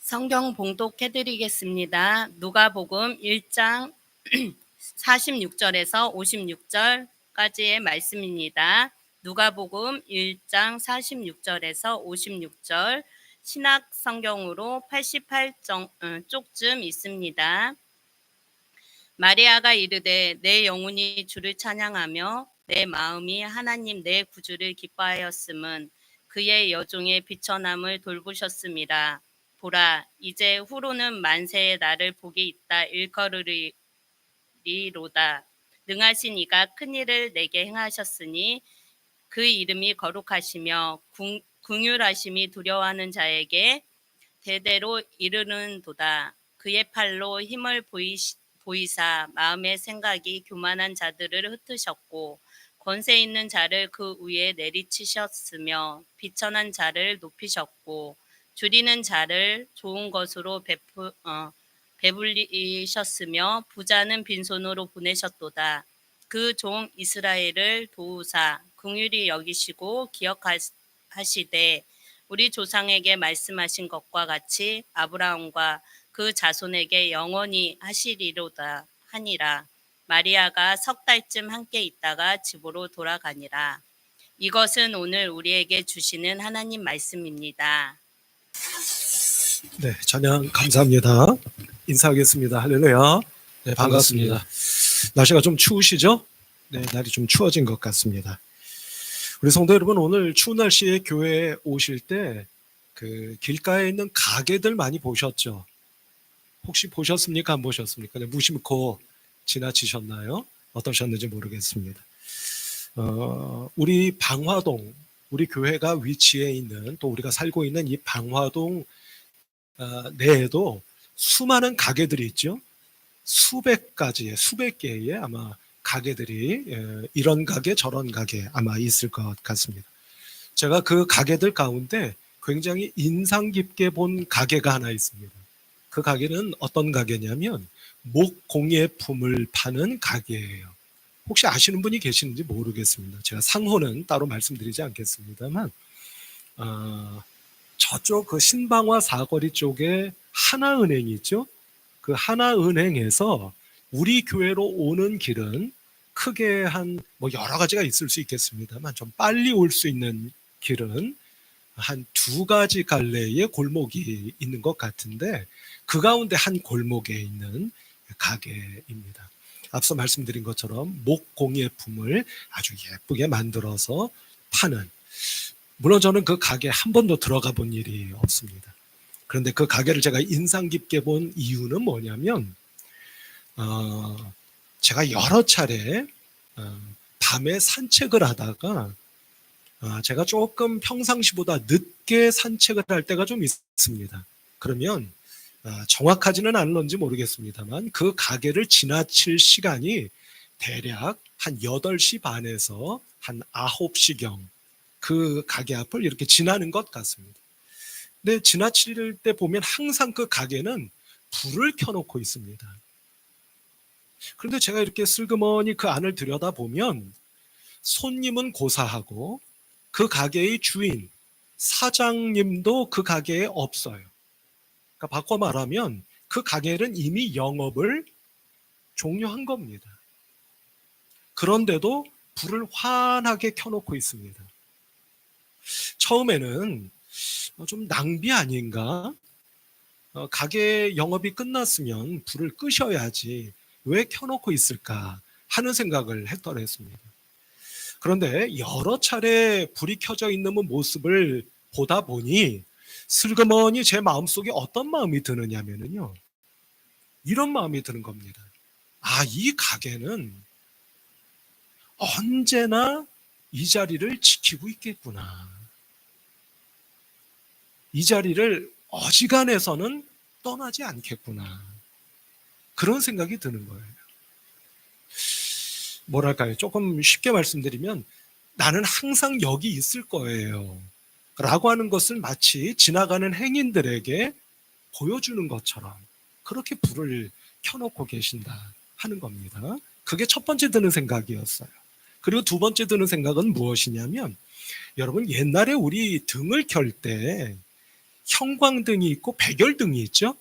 성경 봉독해드리겠습니다. 누가복음 1장 46절에서 56절까지의 말씀입니다. 누가복음 1장 46절에서 56절 신약 성경으로 88쪽쯤 있습니다. 마리아가 이르되 내 영혼이 주를 찬양하며 내 마음이 하나님 내 구주를 기뻐하였음은 그의 여종의 비천함을 돌보셨음이라. 보라 이제 후로는 만세의 나를 복이 있다 일컬으리로다. 능하신 이가 큰 일을 내게 행하셨으니 그 이름이 거룩하시며 긍휼하심이 두려워하는 자에게 대대로 이르는도다. 그의 팔로 힘을 보이사 마음의 생각이 교만한 자들을 흩으셨고 권세 있는 자를 그 위에 내리치셨으며 비천한 자를 높이셨고 줄이는 자를 좋은 것으로 배불리셨으며 부자는 빈손으로 보내셨도다. 그 종 이스라엘을 도우사 긍휼히 여기시고 기억하시되 우리 조상에게 말씀하신 것과 같이 아브라함과 그 자손에게 영원히 하시리로다 하니라. 마리아가 석 달쯤 함께 있다가 집으로 돌아가니라. 이것은 오늘 우리에게 주시는 하나님 말씀입니다. 네, 찬양 감사합니다. 인사하겠습니다. 할렐루야. 네, 반갑습니다. 날씨가 좀 추우시죠? 네, 날이 좀 추워진 것 같습니다. 우리 성도 여러분, 오늘 추운 날씨에 교회에 오실 때 그 길가에 있는 가게들 많이 보셨죠? 혹시 보셨습니까? 안 보셨습니까? 네, 무심코 지나치셨나요? 어떠셨는지 모르겠습니다. 우리 방화동, 우리 교회가 위치해 있는 또 우리가 살고 있는 이 방화동 내에도 수많은 가게들이 있죠. 수백 개의 아마 가게들이 이런 가게 저런 가게 아마 있을 것 같습니다. 제가 그 가게들 가운데 굉장히 인상 깊게 본 가게가 하나 있습니다. 그 가게는 어떤 가게냐면 목공예품을 파는 가게예요. 혹시 아시는 분이 계시는지 모르겠습니다. 제가 상호는 따로 말씀드리지 않겠습니다만 저쪽 그 신방화 사거리 쪽에 하나은행이 있죠. 그 하나은행에서 우리 교회로 오는 길은 크게 한 여러 가지가 있을 수 있겠습니다만 좀 빨리 올 수 있는 길은 한 두 가지 갈래의 골목이 있는 것 같은데 그 가운데 한 골목에 있는 가게입니다. 앞서 말씀드린 것처럼 목공예품을 아주 예쁘게 만들어서 파는, 물론 저는 그 가게에 한 번도 들어가 본 일이 없습니다. 그런데 그 가게를 제가 인상 깊게 본 이유는 뭐냐면 제가 여러 차례 밤에 산책을 하다가 제가 조금 평상시보다 늦게 산책을 할 때가 좀 있습니다. 그러면 정확하지는 않은지 모르겠습니다만 그 가게를 지나칠 시간이 대략 한 8시 반에서 한 9시경 그 가게 앞을 이렇게 지나는 것 같습니다. 근데 지나칠 때 보면 항상 그 가게는 불을 켜놓고 있습니다. 그런데 제가 이렇게 슬그머니 그 안을 들여다보면 손님은 고사하고 그 가게의 주인, 사장님도 그 가게에 없어요. 그러니까 바꿔 말하면 그 가게는 이미 영업을 종료한 겁니다. 그런데도 불을 환하게 켜놓고 있습니다. 처음에는 좀 낭비 아닌가? 가게 영업이 끝났으면 불을 끄셔야지 왜 켜놓고 있을까 하는 생각을 했더랬습니다. 그런데 여러 차례 불이 켜져 있는 모습을 보다 보니 슬그머니 제 마음속에 어떤 마음이 드느냐면요, 이런 마음이 드는 겁니다. 이 가게는 언제나 이 자리를 지키고 있겠구나. 이 자리를 어지간해서는 떠나지 않겠구나. 그런 생각이 드는 거예요. 뭐랄까요? 조금 쉽게 말씀드리면 나는 항상 여기 있을 거예요. 라고 하는 것을 마치 지나가는 행인들에게 보여주는 것처럼 그렇게 불을 켜놓고 계신다 하는 겁니다. 그게 첫 번째 드는 생각이었어요. 그리고 두 번째 드는 생각은 무엇이냐면, 여러분 옛날에 우리 등을 켤 때 형광등이 있고 백열등이 있죠.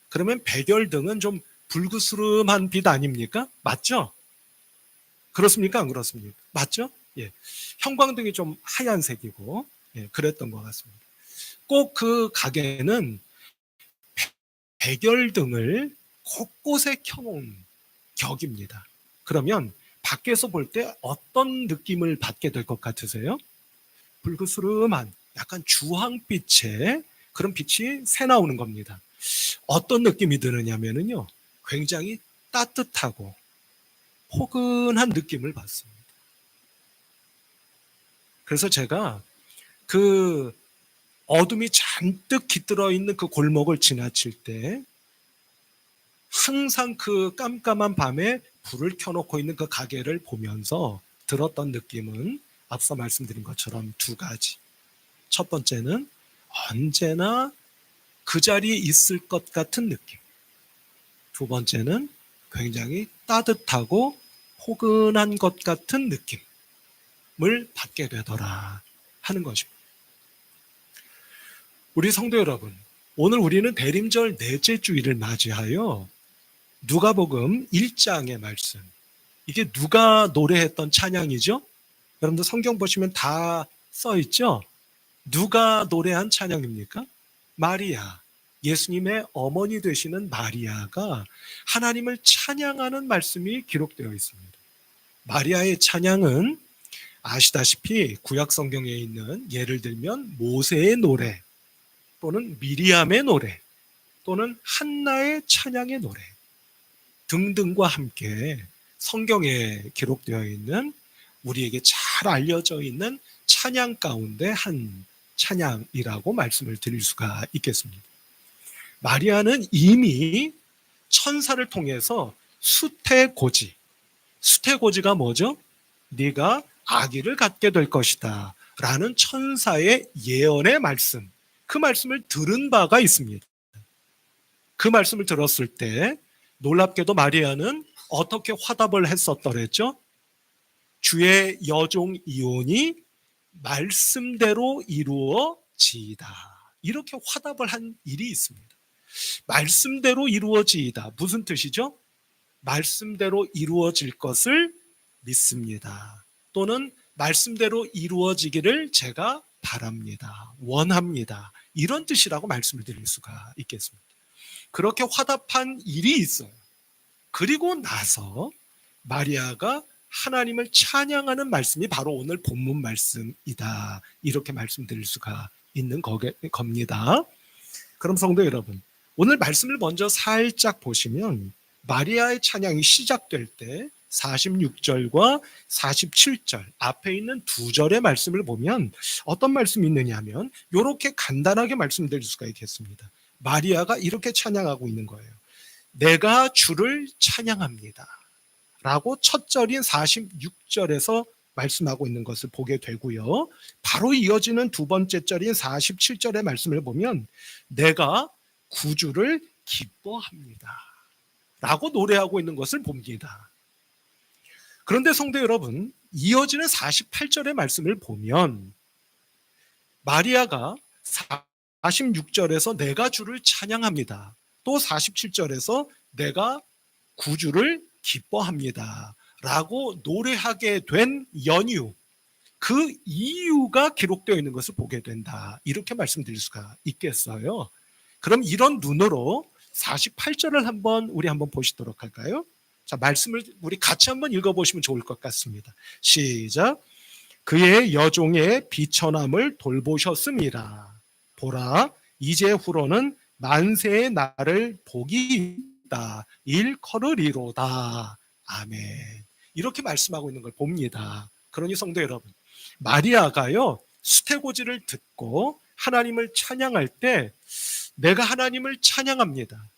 그러면 백열등은 좀 불그스름한 빛 아닙니까? 맞죠? 그렇습니까? 안 그렇습니까? 맞죠? 예. 형광등이 좀 하얀색이고, 예, 그랬던 것 같습니다. 꼭 그 가게는 백열등을 곳곳에 켜놓은 격입니다. 그러면 밖에서 볼 때 어떤 느낌을 받게 될 것 같으세요? 불그스름한 약간 주황빛의 그런 빛이 새 나오는 겁니다. 어떤 느낌이 드느냐면요, 굉장히 따뜻하고 포근한 느낌을 받습니다. 그래서 제가 그 어둠이 잔뜩 깃들어 있는 그 골목을 지나칠 때 항상 그 깜깜한 밤에 불을 켜놓고 있는 그 가게를 보면서 들었던 느낌은 앞서 말씀드린 것처럼 두 가지. 첫 번째는 언제나 그 자리에 있을 것 같은 느낌. 두 번째는 굉장히 따뜻하고 포근한 것 같은 느낌을 받게 되더라 하는 것입니다. 우리 성도 여러분, 오늘 우리는 대림절 넷째 주일을 맞이하여 누가복음 1장의 말씀, 이게 누가 노래했던 찬양이죠? 여러분들 성경 보시면 다 써있죠? 누가 노래한 찬양입니까? 마리아, 예수님의 어머니 되시는 마리아가 하나님을 찬양하는 말씀이 기록되어 있습니다. 마리아의 찬양은 아시다시피 구약 성경에 있는, 예를 들면 모세의 노래, 또는 미리암의 노래, 또는 한나의 찬양의 노래 등등과 함께 성경에 기록되어 있는, 우리에게 잘 알려져 있는 찬양 가운데 한 찬양이라고 말씀을 드릴 수가 있겠습니다. 마리아는 이미 천사를 통해서 수태고지, 수태고지가 뭐죠? 네가 아기를 갖게 될 것이다 라는 천사의 예언의 말씀, 그 말씀을 들은 바가 있습니다. 그 말씀을 들었을 때 놀랍게도 마리아는 어떻게 화답을 했었더랬죠? 주의 여종 이온이 말씀대로 이루어지이다. 이렇게 화답을 한 일이 있습니다. 말씀대로 이루어지이다. 무슨 뜻이죠? 말씀대로 이루어질 것을 믿습니다. 또는 말씀대로 이루어지기를 제가 바랍니다. 원합니다. 이런 뜻이라고 말씀을 드릴 수가 있겠습니다. 그렇게 화답한 일이 있어요. 그리고 나서 마리아가 하나님을 찬양하는 말씀이 바로 오늘 본문 말씀이다. 이렇게 말씀드릴 수가 있는 겁니다. 그럼 성도 여러분, 오늘 말씀을 먼저 살짝 보시면 마리아의 찬양이 시작될 때 46절과 47절 앞에 있는 두 절의 말씀을 보면 어떤 말씀이 있느냐 하면 이렇게 간단하게 말씀드릴 수가 있겠습니다. 마리아가 이렇게 찬양하고 있는 거예요. 내가 주를 찬양합니다 라고 첫 절인 46절에서 말씀하고 있는 것을 보게 되고요. 바로 이어지는 두 번째 절인 47절의 말씀을 보면 내가 구주를 기뻐합니다 라고 노래하고 있는 것을 봅니다. 그런데 성도 여러분, 이어지는 48절의 말씀을 보면 마리아가 46절에서 내가 주를 찬양합니다, 또 47절에서 내가 구주를 기뻐합니다 라고 노래하게 된 연유, 그 이유가 기록되어 있는 것을 보게 된다. 이렇게 말씀드릴 수가 있겠어요. 그럼 이런 눈으로 48절을 우리 한번 보시도록 할까요? 자, 말씀을 우리 같이 한번 읽어보시면 좋을 것 같습니다. 시작. 그의 여종의 비천함을 돌보셨습니다. 보라, 이제후로는 만세의 날을 복이 있다. 일컬으리로다. 아멘. 이렇게 말씀하고 있는 걸 봅니다. 그러니 성도 여러분, 마리아가요, 수태고지를 듣고 하나님을 찬양할 때 내가 하나님을 찬양합니다,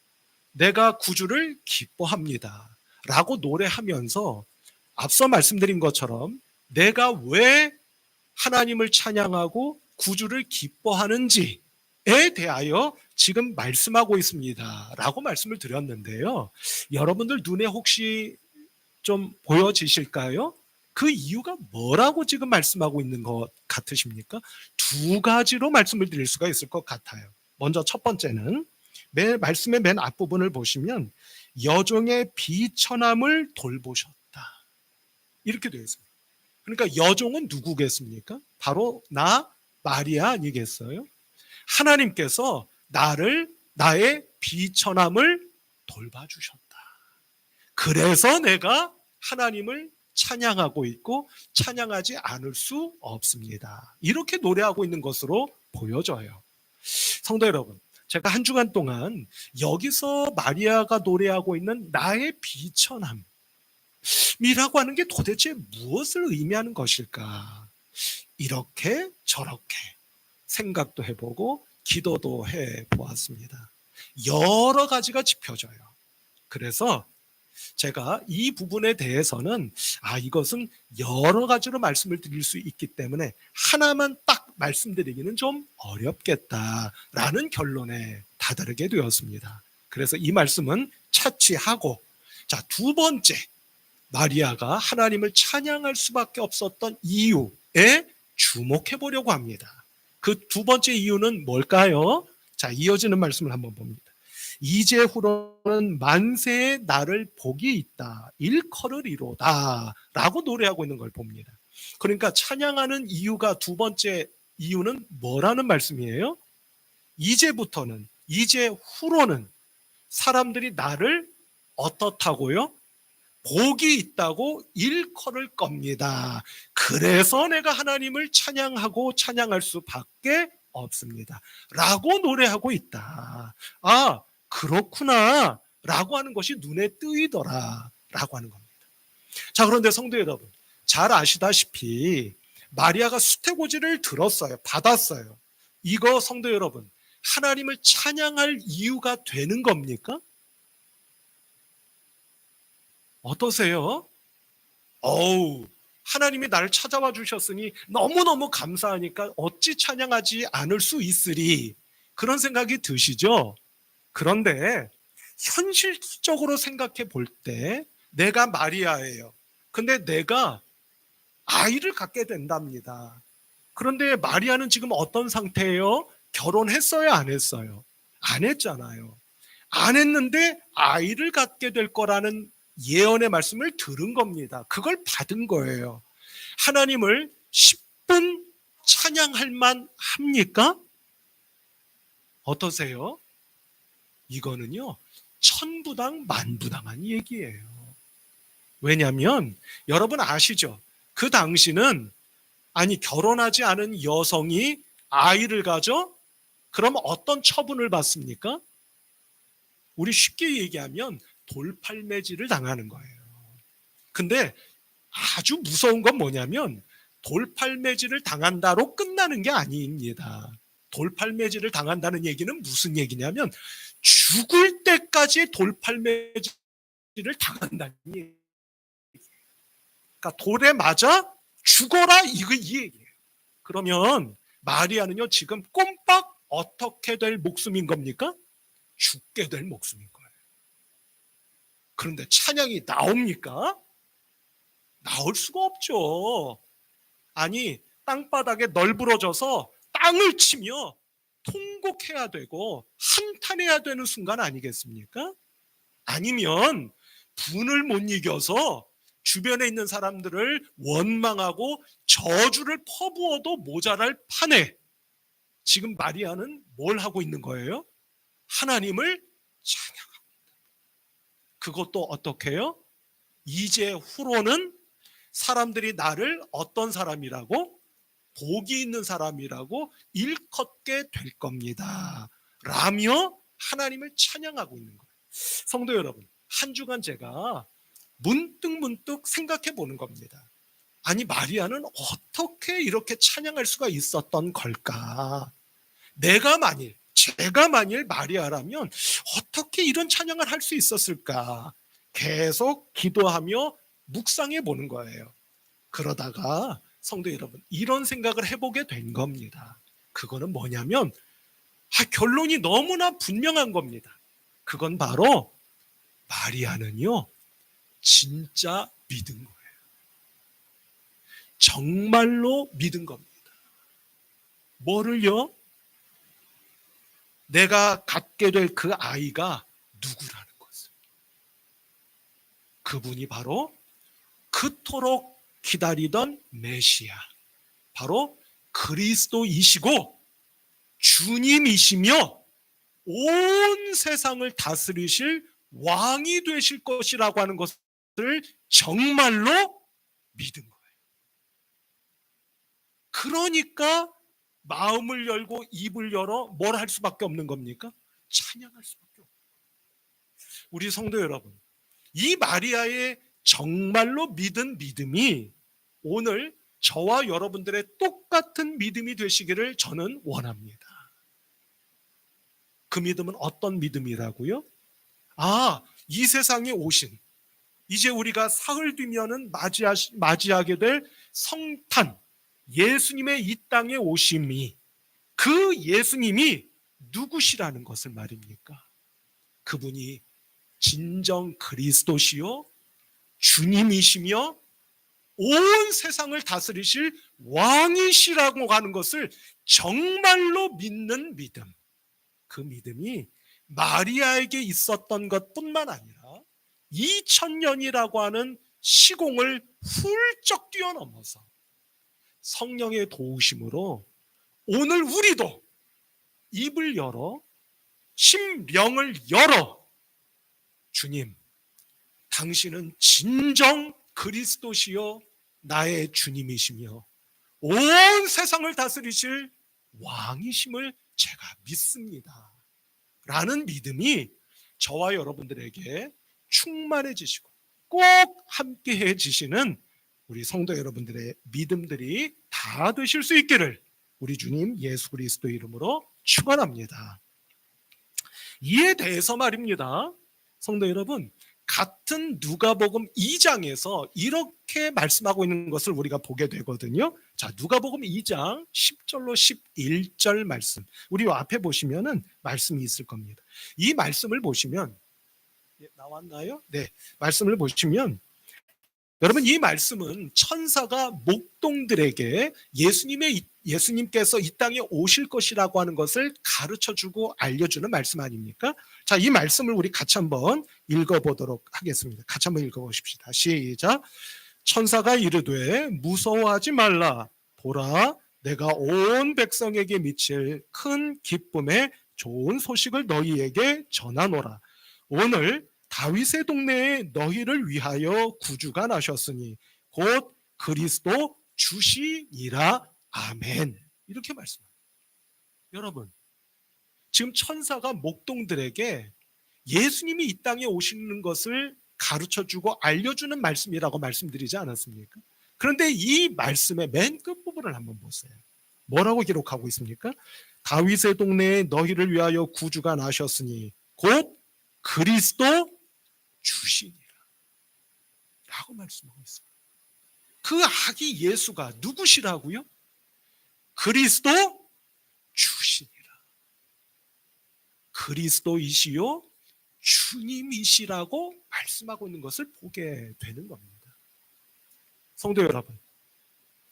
내가 구주를 기뻐합니다 라고 노래하면서 앞서 말씀드린 것처럼 내가 왜 하나님을 찬양하고 구주를 기뻐하는지에 대하여 지금 말씀하고 있습니다 라고 말씀을 드렸는데요, 여러분들 눈에 혹시 좀 보여지실까요? 그 이유가 뭐라고 지금 말씀하고 있는 것 같으십니까? 두 가지로 말씀을 드릴 수가 있을 것 같아요. 먼저 첫 번째는 말씀의 맨 앞부분을 보시면 여종의 비천함을 돌보셨다. 이렇게 되어 있습니다. 그러니까 여종은 누구겠습니까? 바로 나 마리아 아니겠어요? 하나님께서 나의 비천함을 돌봐주셨다. 그래서 내가 하나님을 찬양하고 있고 찬양하지 않을 수 없습니다. 이렇게 노래하고 있는 것으로 보여져요. 성도 여러분, 제가 한 주간 동안 여기서 마리아가 노래하고 있는 나의 비천함이라고 하는 게 도대체 무엇을 의미하는 것일까? 이렇게 저렇게 생각도 해보고 기도도 해보았습니다. 여러 가지가 짚혀져요. 그래서 제가 이 부분에 대해서는 이것은 여러 가지로 말씀을 드릴 수 있기 때문에 하나만 딱 말씀드리기는 좀 어렵겠다라는 결론에 다다르게 되었습니다. 그래서 이 말씀은 차치하고, 자, 두 번째, 마리아가 하나님을 찬양할 수밖에 없었던 이유에 주목해 보려고 합니다. 그 두 번째 이유는 뭘까요? 자, 이어지는 말씀을 한번 봅니다. 이제후로는 만세에 나를 복이 있다, 일컬으리로다 라고 노래하고 있는 걸 봅니다. 그러니까 찬양하는 이유가, 두 번째 이유는 뭐라는 말씀이에요? 이제부터는, 이제후로는 사람들이 나를 어떻다고요? 복이 있다고 일컬을 겁니다. 그래서 내가 하나님을 찬양하고 찬양할 수밖에 없습니다 라고 노래하고 있다. 그렇구나 라고 하는 것이 눈에 뜨이더라 라고 하는 겁니다. 자, 그런데 성도 여러분, 잘 아시다시피 마리아가 수태고지를 들었어요. 받았어요. 이거 성도 여러분, 하나님을 찬양할 이유가 되는 겁니까? 어떠세요? 하나님이 나를 찾아와 주셨으니 너무너무 감사하니까 어찌 찬양하지 않을 수 있으리, 그런 생각이 드시죠? 그런데 현실적으로 생각해 볼 때 내가 마리아예요. 근데 내가 아이를 갖게 된답니다. 그런데 마리아는 지금 어떤 상태예요? 결혼했어요, 안 했어요? 안 했잖아요. 안 했는데 아이를 갖게 될 거라는 예언의 말씀을 들은 겁니다. 그걸 받은 거예요. 하나님을 10분 찬양할 만 합니까? 어떠세요? 이거는요, 천부당 만부당한 얘기예요. 왜냐하면 여러분 아시죠? 그 당시는, 결혼하지 않은 여성이 아이를 가져? 그럼 어떤 처분을 받습니까? 우리 쉽게 얘기하면 돌팔매질을 당하는 거예요. 근데 아주 무서운 건 뭐냐면 돌팔매질을 당한다로 끝나는 게 아닙니다. 돌팔매질을 당한다는 얘기는 무슨 얘기냐면 죽을 때까지 돌팔매질을 당한다는 얘기예요. 그러니까 돌에 맞아 죽어라, 이 얘기예요. 그러면 마리아는요, 지금 꼼빡 어떻게 될 목숨인 겁니까? 죽게 될 목숨인 거예요. 그런데 찬양이 나옵니까? 나올 수가 없죠. 땅바닥에 널브러져서 땅을 치며 통곡해야 되고 한탄해야 되는 순간 아니겠습니까? 아니면 분을 못 이겨서 주변에 있는 사람들을 원망하고 저주를 퍼부어도 모자랄 판에 지금 마리아는 뭘 하고 있는 거예요? 하나님을 찬양하고 있다. 그것도 어떻게 해요? 이제 후로는 사람들이 나를 어떤 사람이라고? 복이 있는 사람이라고 일컫게 될 겁니다 라며 하나님을 찬양하고 있는 거예요. 성도 여러분, 한 주간 제가 문득 생각해 보는 겁니다. 마리아는 어떻게 이렇게 찬양할 수가 있었던 걸까? 제가 만일 마리아라면 어떻게 이런 찬양을 할 수 있었을까? 계속 기도하며 묵상해 보는 거예요. 그러다가 성도 여러분, 이런 생각을 해보게 된 겁니다. 그거는 뭐냐면 결론이 너무나 분명한 겁니다. 그건 바로 마리아는요, 진짜 믿은 거예요. 정말로 믿은 겁니다. 뭐를요? 내가 갖게 될 그 아이가 누구라는 것을. 그분이 바로 그토록 기다리던 메시아, 바로 그리스도이시고 주님이시며 온 세상을 다스리실 왕이 되실 것이라고 하는 것을 정말로 믿은 거예요. 그러니까 마음을 열고 입을 열어 뭘 할 수밖에 없는 겁니까? 찬양할 수밖에 없어요. 우리 성도 여러분, 이 마리아의 정말로 믿은 믿음이 오늘 저와 여러분들의 똑같은 믿음이 되시기를 저는 원합니다. 그 믿음은 어떤 믿음이라고요? 이 세상에 오신, 이제 우리가 사흘 뒤면은 맞이하게 될 성탄, 예수님의 이 땅에 오심이, 그 예수님이 누구시라는 것을 말입니까? 그분이 진정 그리스도시요 주님이시며 온 세상을 다스리실 왕이시라고 하는 것을 정말로 믿는 믿음. 그 믿음이 마리아에게 있었던 것뿐만 아니라 2000년이라고 하는 시공을 훌쩍 뛰어넘어서 성령의 도우심으로 오늘 우리도 입을 열어 심령을 열어 주님, 당신은 진정 그리스도시요 나의 주님이시며 온 세상을 다스리실 왕이심을 제가 믿습니다. 라는 믿음이 저와 여러분들에게 충만해지시고 꼭 함께해 지시는 우리 성도 여러분들의 믿음들이 다 되실 수 있기를 우리 주님 예수 그리스도 이름으로 축원합니다. 이에 대해서 말입니다. 성도 여러분, 같은 누가복음 2장에서 이렇게 말씀하고 있는 것을 우리가 보게 되거든요. 자, 누가복음 2장 10절로 11절 말씀. 우리 앞에 보시면은 말씀이 있을 겁니다. 이 말씀을 보시면 나왔나요? 네. 말씀을 보시면 여러분, 이 말씀은 천사가 목동들에게 예수님께서 이 땅에 오실 것이라고 하는 것을 가르쳐주고 알려주는 말씀 아닙니까? 자, 이 말씀을 우리 같이 한번 읽어보도록 하겠습니다. 같이 한번 읽어보십시다. 시작. 천사가 이르되 무서워하지 말라. 보라, 내가 온 백성에게 미칠 큰 기쁨의 좋은 소식을 너희에게 전하노라. 오늘 다윗의 동네에 너희를 위하여 구주가 나셨으니 곧 그리스도 주시니라. 아멘. 이렇게 말씀합니다. 여러분, 지금 천사가 목동들에게 예수님이 이 땅에 오시는 것을 가르쳐주고 알려주는 말씀이라고 말씀드리지 않았습니까? 그런데 이 말씀의 맨 끝부분을 한번 보세요. 뭐라고 기록하고 있습니까? 다윗의 동네에 너희를 위하여 구주가 나셨으니 곧 그리스도 주시니라 라고 말씀하고 있습니다. 그 아기 예수가 누구시라고요? 그리스도 주시니라. 그리스도이시요 주님이시라고 말씀하고 있는 것을 보게 되는 겁니다. 성도 여러분,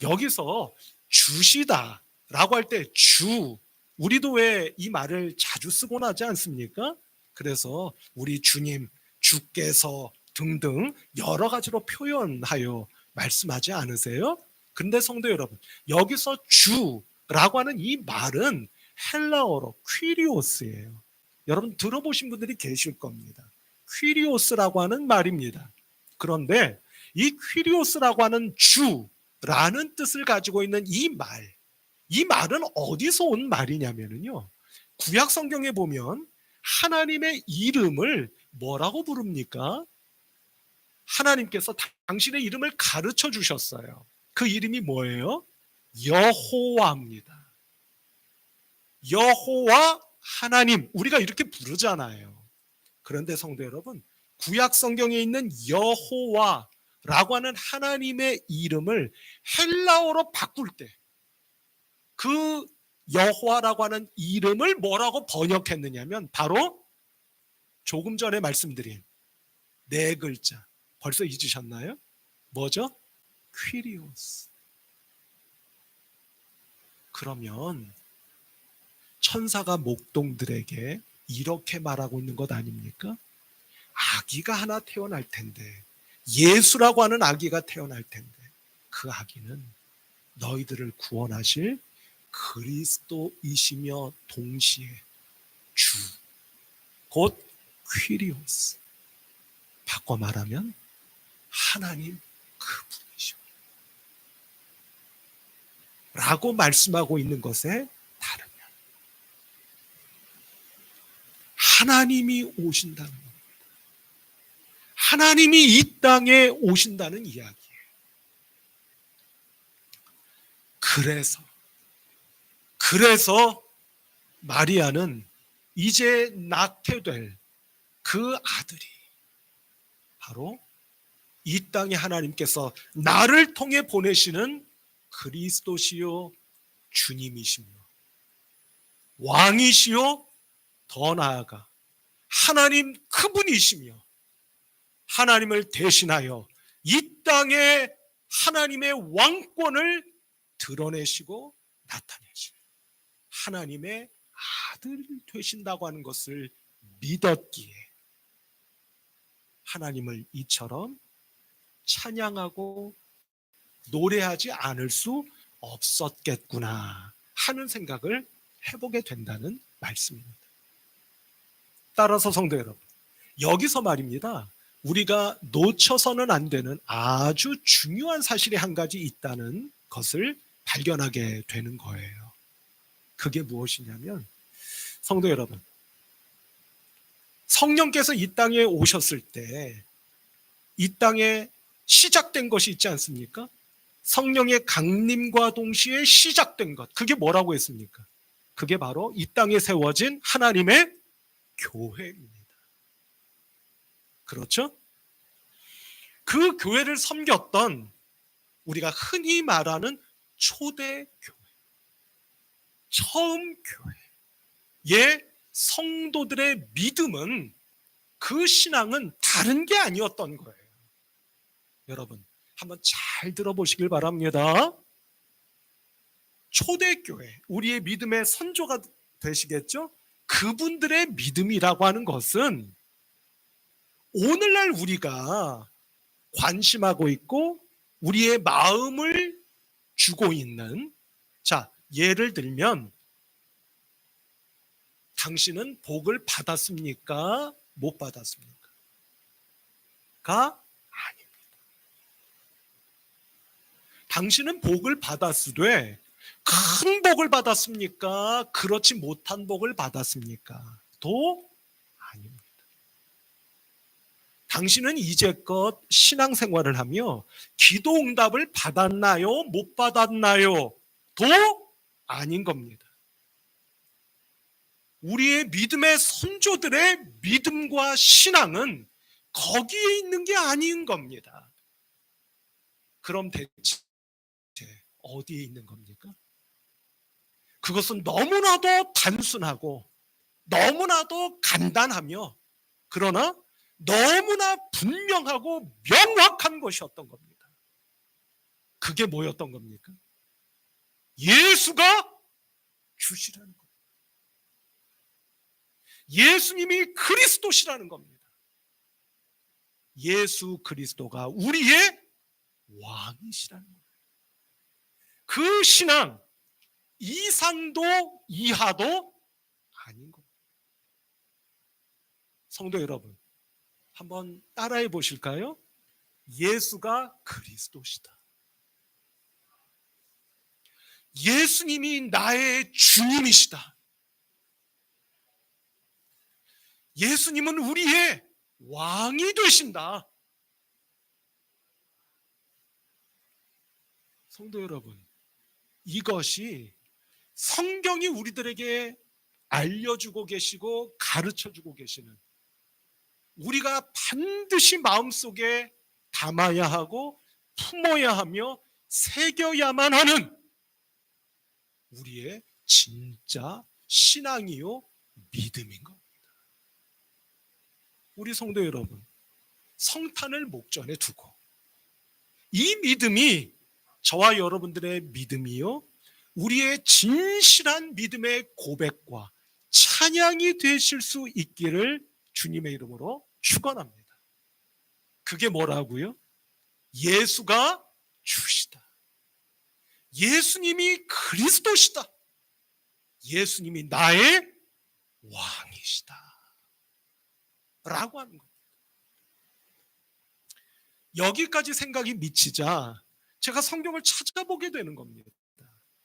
여기서 주시다라고 할 때 주, 우리도 왜 이 말을 자주 쓰곤 하지 않습니까? 그래서 우리 주님, 주께서 등등 여러 가지로 표현하여 말씀하지 않으세요? 근데 성도 여러분, 여기서 주라고 하는 이 말은 헬라어로 퀴리오스예요. 여러분 들어보신 분들이 계실 겁니다. 퀴리오스라고 하는 말입니다. 그런데 이 퀴리오스라고 하는 주라는 뜻을 가지고 있는 이 말은 어디서 온 말이냐면요. 구약 성경에 보면 하나님의 이름을 뭐라고 부릅니까? 하나님께서 당신의 이름을 가르쳐 주셨어요. 그 이름이 뭐예요? 여호와입니다. 여호와 하나님, 우리가 이렇게 부르잖아요. 그런데 성도 여러분, 구약 성경에 있는 여호와라고 하는 하나님의 이름을 헬라어로 바꿀 때 그 여호와라고 하는 이름을 뭐라고 번역했느냐면 바로 조금 전에 말씀드린 네 글자. 벌써 잊으셨나요? 뭐죠? 퀴리오스. 그러면 천사가 목동들에게 이렇게 말하고 있는 것 아닙니까? 아기가 하나 태어날 텐데, 예수라고 하는 아기가 태어날 텐데, 그 아기는 너희들을 구원하실 그리스도이시며 동시에 주, 곧 퀴리오스, 바꿔 말하면 하나님 그분이시오 라고 말씀하고 있는 것에 다르면 하나님이 오신다는 겁니다. 하나님이 이 땅에 오신다는 이야기예요. 그래서 마리아는 이제 낳게 될 그 아들이 바로 이 땅에 하나님께서 나를 통해 보내시는 그리스도시요 주님이시며 왕이시요 더 나아가 하나님 그분이시며 하나님을 대신하여 이 땅에 하나님의 왕권을 드러내시고 나타내시는 하나님의 아들이 되신다고 하는 것을 믿었기에 하나님을 이처럼 찬양하고 노래하지 않을 수 없었겠구나 하는 생각을 해보게 된다는 말씀입니다. 따라서 성도 여러분, 여기서 말입니다. 우리가 놓쳐서는 안 되는 아주 중요한 사실이 한 가지 있다는 것을 발견하게 되는 거예요. 그게 무엇이냐면, 성도 여러분, 성령께서 이 땅에 오셨을 때 이 땅에 시작된 것이 있지 않습니까? 성령의 강림과 동시에 시작된 것, 그게 뭐라고 했습니까? 그게 바로 이 땅에 세워진 하나님의 교회입니다. 그렇죠? 그 교회를 섬겼던 우리가 흔히 말하는 초대 교회, 처음 교회의 성도들의 믿음은, 그 신앙은 다른 게 아니었던 거예요. 여러분, 한번 잘 들어보시길 바랍니다. 초대교회, 우리의 믿음의 선조가 되시겠죠? 그분들의 믿음이라고 하는 것은 오늘날 우리가 관심하고 있고 우리의 마음을 주고 있는, 자, 예를 들면 당신은 복을 받았습니까? 못 받았습니까? 가 아닙니다. 당신은 복을 받았으되 큰 복을 받았습니까? 그렇지 못한 복을 받았습니까? 도 아닙니다. 당신은 이제껏 신앙생활을 하며 기도 응답을 받았나요? 못 받았나요? 도 아닌 겁니다. 우리의 믿음의 선조들의 믿음과 신앙은 거기에 있는 게 아닌 겁니다. 그럼 대체 어디에 있는 겁니까? 그것은 너무나도 단순하고 너무나도 간단하며 그러나 너무나 분명하고 명확한 것이었던 겁니다. 그게 뭐였던 겁니까? 예수가 주시라는 겁니다. 예수님이 그리스도시라는 겁니다. 예수 그리스도가 우리의 왕이시라는 겁니다. 그 신앙 이상도 이하도 아닌 겁니다. 성도 여러분, 한번 따라해 보실까요? 예수가 그리스도시다. 예수님이 나의 주님이시다. 예수님은 우리의 왕이 되신다. 성도 여러분, 이것이 성경이 우리들에게 알려주고 계시고 가르쳐주고 계시는, 우리가 반드시 마음속에 담아야 하고 품어야 하며 새겨야만 하는 우리의 진짜 신앙이요 믿음인 겁니다. 우리 성도 여러분, 성탄을 목전에 두고 이 믿음이 저와 여러분들의 믿음이요 우리의 진실한 믿음의 고백과 찬양이 되실 수 있기를 주님의 이름으로 축원합니다. 그게 뭐라고요? 예수가 주시다. 예수님이 그리스도시다. 예수님이 나의 왕이시다. 라고 하는 겁니다. 여기까지 생각이 미치자 제가 성경을 찾아보게 되는 겁니다.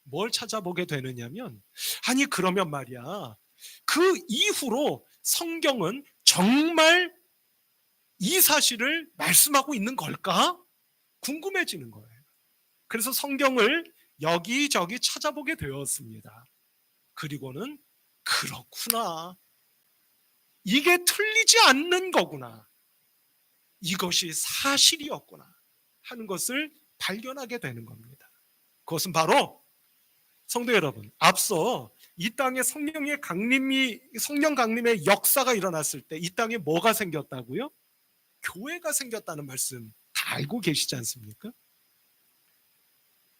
뭘 찾아보게 되느냐면, 아니 그러면 말이야, 그 이후로 성경은 정말 이 사실을 말씀하고 있는 걸까? 궁금해지는 거예요. 그래서 성경을 여기저기 찾아보게 되었습니다. 그리고는 그렇구나, 이게 틀리지 않는 거구나, 이것이 사실이었구나 하는 것을 발견하게 되는 겁니다. 그것은 바로 성도 여러분, 앞서 이 땅에 성령 강림의 역사가 일어났을 때 이 땅에 뭐가 생겼다고요? 교회가 생겼다는 말씀 다 알고 계시지 않습니까?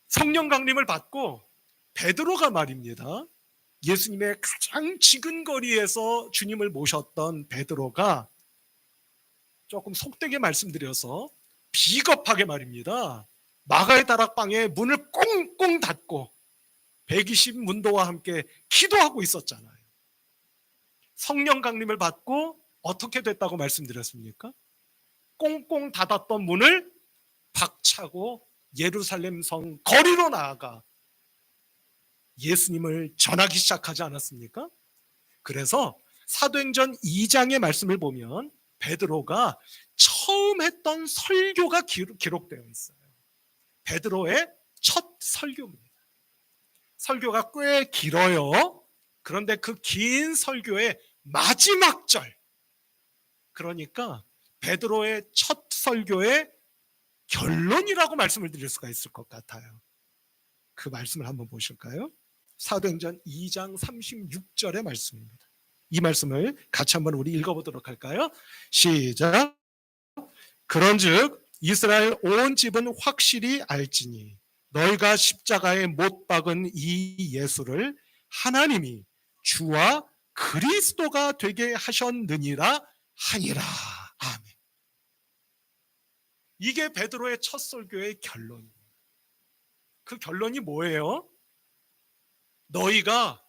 성령 강림을 받고 베드로가 말입니다, 예수님의 가장 지근거리에서 주님을 모셨던 베드로가 조금 속되게 말씀드려서 비겁하게 말입니다, 마가의 다락방에 문을 꽁꽁 닫고 120 문도와 함께 기도하고 있었잖아요. 성령 강림을 받고 어떻게 됐다고 말씀드렸습니까? 꽁꽁 닫았던 문을 박차고 예루살렘 성 거리로 나아가 예수님을 전하기 시작하지 않았습니까? 그래서 사도행전 2장의 말씀을 보면 베드로가 처음 했던 설교가 기록되어 있어요. 베드로의 첫 설교입니다. 설교가 꽤 길어요. 그런데 그 긴 설교의 마지막 절, 그러니까 베드로의 첫 설교의 결론이라고 말씀을 드릴 수가 있을 것 같아요. 그 말씀을 한번 보실까요? 사도행전 2장 36절의 말씀입니다. 이 말씀을 같이 한번 우리 읽어보도록 할까요? 시작. 그런즉 이스라엘 온 집은 확실히 알지니 너희가 십자가에 못 박은 이 예수를 하나님이 주와 그리스도가 되게 하셨느니라 하니라. 아멘. 이게 베드로의 첫 설교의 결론입니다. 그 결론이 뭐예요? 너희가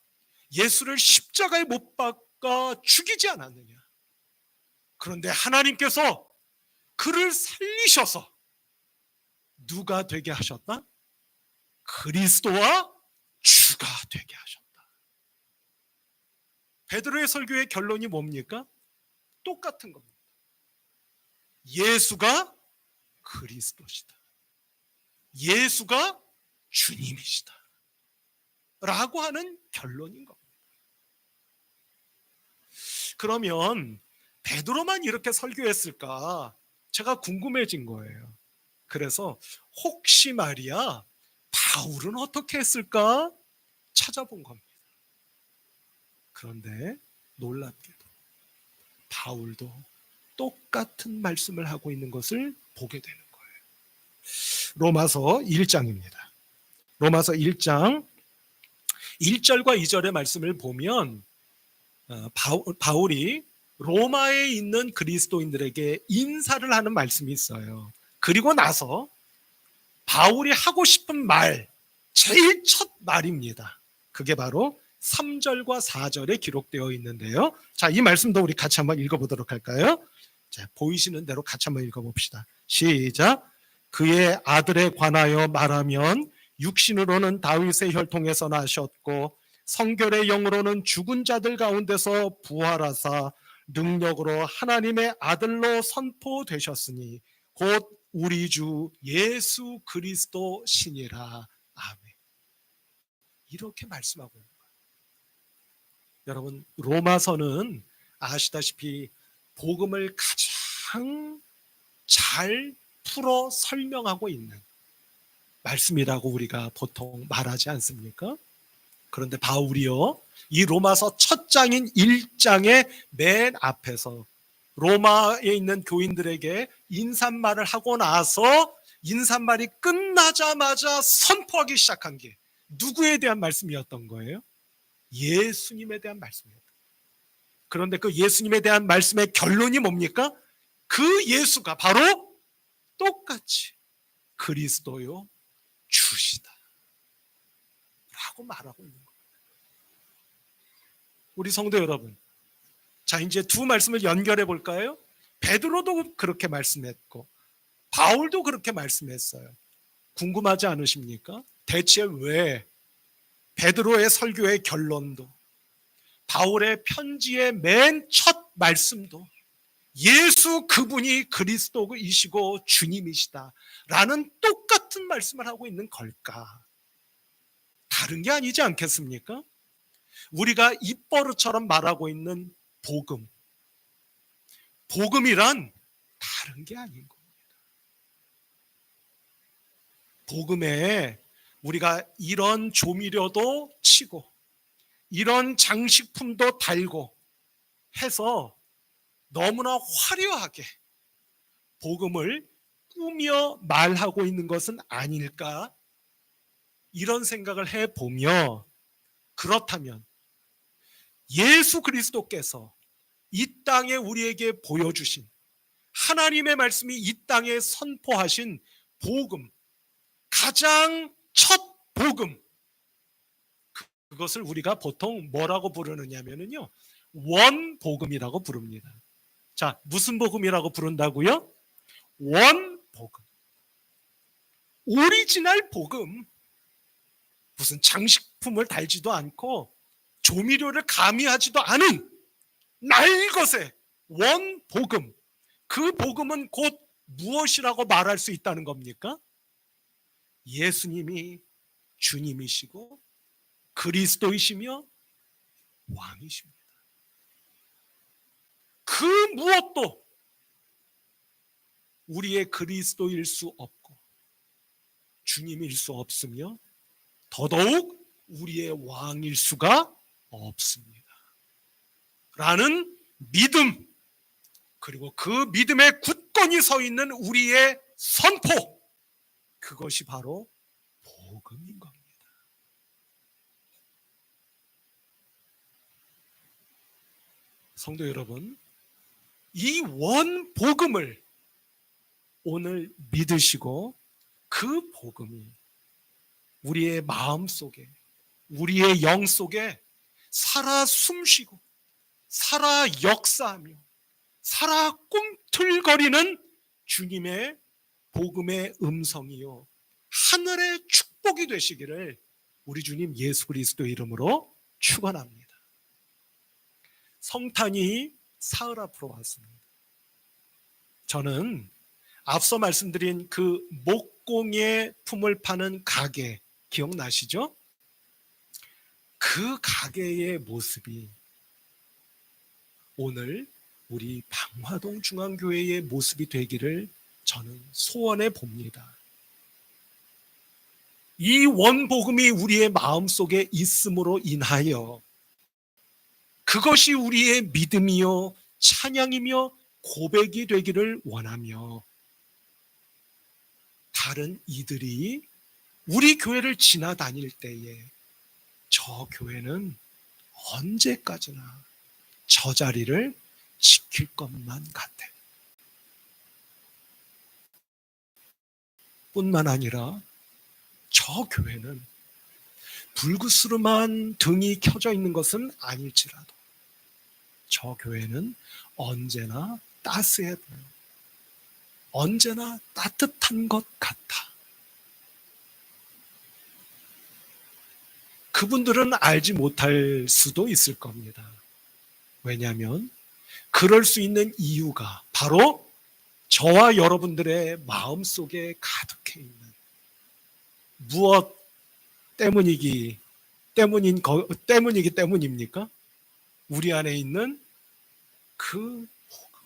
예수를 십자가에 못 박아 죽이지 않았느냐. 그런데 하나님께서 그를 살리셔서 누가 되게 하셨다? 그리스도와 주가 되게 하셨다. 베드로의 설교의 결론이 뭡니까? 똑같은 겁니다. 예수가 그리스도시다. 예수가 주님이시다. 라고 하는 결론인 겁니다. 그러면 베드로만 이렇게 설교했을까? 제가 궁금해진 거예요. 그래서 혹시 말이야, 바울은 어떻게 했을까? 찾아본 겁니다. 그런데 놀랍게도 바울도 똑같은 말씀을 하고 있는 것을 보게 되는 거예요. 로마서 1장입니다. 로마서 1장 1절과 2절의 말씀을 보면 바울이 로마에 있는 그리스도인들에게 인사를 하는 말씀이 있어요. 그리고 나서 바울이 하고 싶은 말, 제일 첫 말입니다. 그게 바로 3절과 4절에 기록되어 있는데요. 자, 이 말씀도 우리 같이 한번 읽어보도록 할까요? 자, 보이시는 대로 같이 한번 읽어봅시다. 시작. 그의 아들에 관하여 말하면 육신으로는 다윗의 혈통에서 나셨고 성결의 영으로는 죽은 자들 가운데서 부활하사 능력으로 하나님의 아들로 선포되셨으니 곧 우리 주 예수 그리스도 신이라. 아멘. 이렇게 말씀하고 있는 거예요. 여러분, 로마서는 아시다시피 복음을 가장 잘 풀어 설명하고 있는 말씀이라고 우리가 보통 말하지 않습니까? 그런데 바울이요, 이 로마서 첫 장인 1장의 맨 앞에서 로마에 있는 교인들에게 인사말을 하고 나서 인사말이 끝나자마자 선포하기 시작한 게 누구에 대한 말씀이었던 거예요? 예수님에 대한 말씀이었던 거예요. 그런데 그 예수님에 대한 말씀의 결론이 뭡니까? 그 예수가 바로 똑같이 그리스도요 주시다 라고 말하고 있는 거예요. 우리 성도 여러분, 자 이제 두 말씀을 연결해 볼까요? 베드로도 그렇게 말씀했고 바울도 그렇게 말씀했어요. 궁금하지 않으십니까? 대체 왜 베드로의 설교의 결론도 바울의 편지의 맨 첫 말씀도 예수 그분이 그리스도이시고 주님이시다 라는 똑같은 말씀을 하고 있는 걸까? 다른 게 아니지 않겠습니까? 우리가 입버릇처럼 말하고 있는 복음, 복음이란 다른 게 아닌 겁니다. 복음에 우리가 이런 조미료도 치고 이런 장식품도 달고 해서 너무나 화려하게 복음을 꾸며 말하고 있는 것은 아닐까? 이런 생각을 해보며, 그렇다면 예수 그리스도께서 이 땅에 우리에게 보여주신 하나님의 말씀이 이 땅에 선포하신 복음, 가장 첫 복음, 그것을 우리가 보통 뭐라고 부르느냐면요, 원복음이라고 부릅니다. 자, 무슨 복음이라고 부른다고요? 원복음. 오리지널 복음. 무슨 장식품을 달지도 않고 조미료를 가미하지도 않은 날것의 원복음. 그 복음은 곧 무엇이라고 말할 수 있다는 겁니까? 예수님이 주님이시고 그리스도이시며 왕이십니다. 그 무엇도 우리의 그리스도일 수 없고 주님일 수 없으며 더더욱 우리의 왕일 수가 없습니다. 라는 믿음, 그리고 그 믿음에 굳건히 서 있는 우리의 선포, 그것이 바로 복음인 겁니다. 성도 여러분, 이 원복음을 오늘 믿으시고 그 복음이 우리의 마음 속에, 우리의 영 속에 살아 숨쉬고 살아 역사하며 살아 꿈틀거리는 주님의 복음의 음성이요 하늘의 축복이 되시기를 우리 주님 예수 그리스도의 이름으로 축원합니다. 성탄이 사흘 앞으로 왔습니다. 저는 앞서 말씀드린 그 목공의 품을 파는 가게 기억나시죠? 그 가게의 모습이 오늘 우리 방화동 중앙교회의 모습이 되기를 저는 소원해 봅니다. 이 원복음이 우리의 마음속에 있음으로 인하여 그것이 우리의 믿음이요 찬양이며 고백이 되기를 원하며, 다른 이들이 우리 교회를 지나다닐 때에 저 교회는 언제까지나 저 자리를 지킬 것만 같아. 뿐만 아니라 저 교회는 불그스름한 등이 켜져 있는 것은 아닐지라도 저 교회는 언제나 따스해 보여, 언제나 따뜻한 것 같아. 그분들은 알지 못할 수도 있을 겁니다. 왜냐하면 그럴 수 있는 이유가 바로 저와 여러분들의 마음속에 가득해 있는 무엇 때문입니까? 우리 안에 있는 그 복음.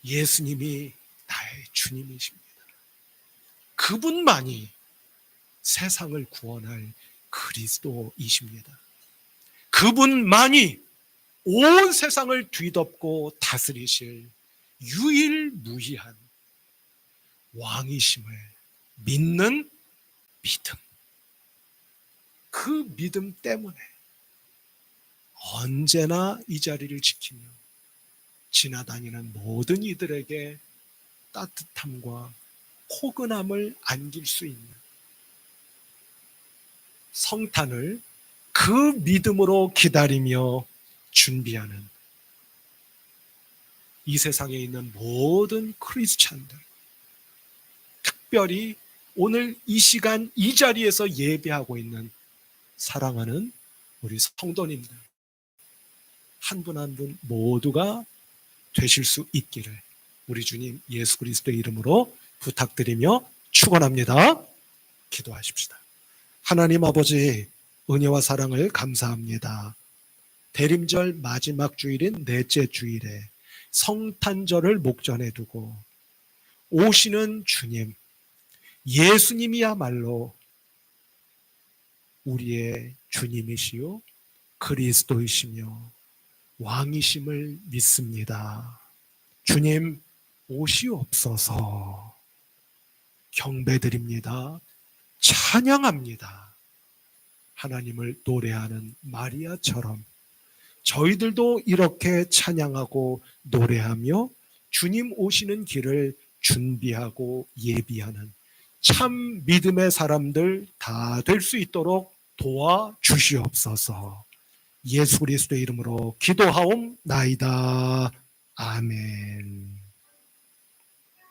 예수님이 나의 주님이십니다. 그분만이 세상을 구원할 그리스도이십니다. 그분만이 온 세상을 뒤덮고 다스리실 유일무이한 왕이심을 믿는 믿음, 그 믿음 때문에 언제나 이 자리를 지키며 지나다니는 모든 이들에게 따뜻함과 포근함을 안길 수 있는 성탄을 그 믿음으로 기다리며 준비하는 이 세상에 있는 모든 크리스찬들, 특별히 오늘 이 시간 이 자리에서 예배하고 있는 사랑하는 우리 성도님들, 한 분 한 분 모두가 되실 수 있기를 우리 주님 예수 그리스도의 이름으로 부탁드리며 축원합니다. 기도하십시다. 하나님 아버지, 은혜와 사랑을 감사합니다. 대림절 마지막 주일인 넷째 주일에 성탄절을 목전에 두고 오시는 주님, 예수님이야말로 우리의 주님이시요 그리스도이시며 왕이심을 믿습니다. 주님 오시옵소서. 경배드립니다. 찬양합니다. 하나님을 노래하는 마리아처럼 저희들도 이렇게 찬양하고 노래하며 주님 오시는 길을 준비하고 예비하는 참 믿음의 사람들 다 될 수 있도록 도와주시옵소서. 예수 그리스도의 이름으로 기도하옵나이다. 아멘.